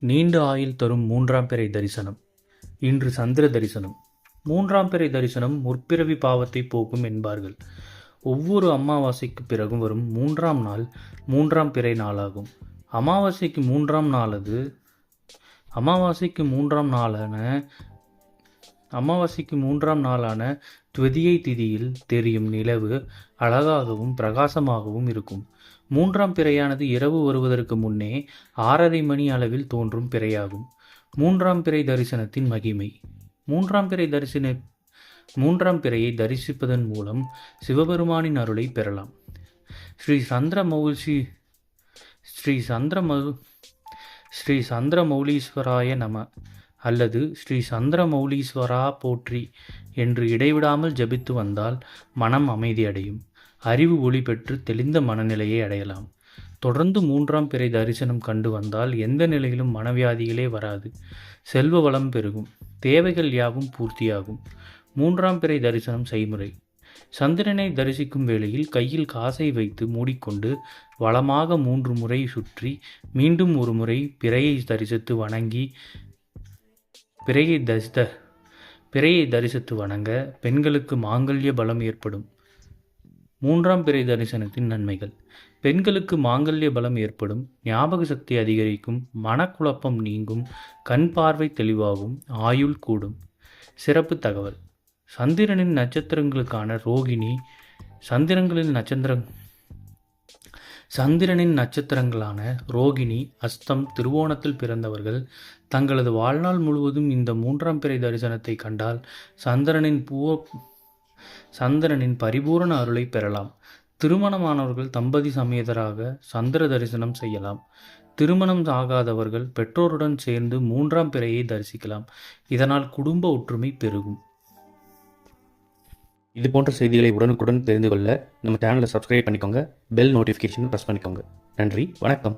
நீண்ட ஆயுள் தரும் மூன்றாம் பிறை தரிசனம். இன்று சந்திர தரிசனம். மூன்றாம் பிறை தரிசனம் முற்பிறவி பாவத்தை போக்கும் என்பார்கள். ஒவ்வொரு அமாவாசைக்கு பிறகும் வரும் மூன்றாம் நாள் மூன்றாம் பிறை நாளாகும். அமாவாசைக்கு மூன்றாம் நாளான துவிதியை திதியில் தெரியும் நிலவு அழகாகவும் பிரகாசமாகவும் இருக்கும். மூன்றாம் பிறையானது இரவு வருவதற்கு முன்னே 6:30 மணி அளவில் தோன்றும் பிறையாகும். மூன்றாம் பிறை தரிசனத்தின் மகிமை. மூன்றாம் பிறையை தரிசிப்பதன் மூலம் சிவபெருமானின் அருளை பெறலாம். ஸ்ரீ சந்திரமௌலீஸ்வராய நம அல்லது ஸ்ரீ சந்திரமௌலீஸ்வரா போற்றி என்று இடைவிடாமல் ஜபித்து வந்தால் மனம் அமைதியடையும். அறிவு ஒளி பெற்று தெளிந்த மனநிலையை அடையலாம். தொடர்ந்து மூன்றாம் பிறை தரிசனம் கண்டு வந்தால் எந்த நிலையிலும் மனவியாதிகளே வராது. செல்வ வளம் பெருகும். தேவைகள் யாவும் பூர்த்தியாகும். மூன்றாம் பிறை தரிசனம் செய்முறை. சந்திரனை தரிசிக்கும் வேளையில் கையில் காசை வைத்து மூடிக்கொண்டு வலமாக 3 முறை சுற்றி மீண்டும் ஒரு முறை பிறையை தரிசித்து வணங்க பெண்களுக்கு மாங்கல்ய பலம் ஏற்படும். மூன்றாம் பிறை தரிசனத்தின் நன்மைகள். பெண்களுக்கு மாங்கல்ய பலம் ஏற்படும், ஞாபக சக்தி அதிகரிக்கும், மனக்குழப்பம் நீங்கும், கண் பார்வை தெளிவாகும், ஆயுள் கூடும். சிறப்பு தகவல். சந்திரனின் நட்சத்திரங்களுக்கான ரோகிணி. சந்திரனின் நட்சத்திரங்களான ரோகிணி, அஸ்தம், திருவோணத்தில் பிறந்தவர்கள் தங்களது வாழ்நாள் முழுவதும் இந்த மூன்றாம் பிறை தரிசனத்தை கண்டால் சந்திரனின் பரிபூரண அருளை பெறலாம். திருமணமானவர்கள் தம்பதி சமேதராக சந்திர தரிசனம் செய்யலாம். திருமணம் ஆகாதவர்கள் பெற்றோருடன் சேர்ந்து மூன்றாம் பிறையை தரிசிக்கலாம். இதனால் குடும்ப ஒற்றுமை பெருகும். இது போன்ற செய்திகளை உடனுக்குடன் தெரிந்து கொள்ள நம்ம சேனலை சப்ஸ்கிரைப் பண்ணிக்கோங்க. பெல் நோட்டிஃபிகேஷன் ப்ரெஸ் பண்ணிக்கோங்க. நன்றி, வணக்கம்.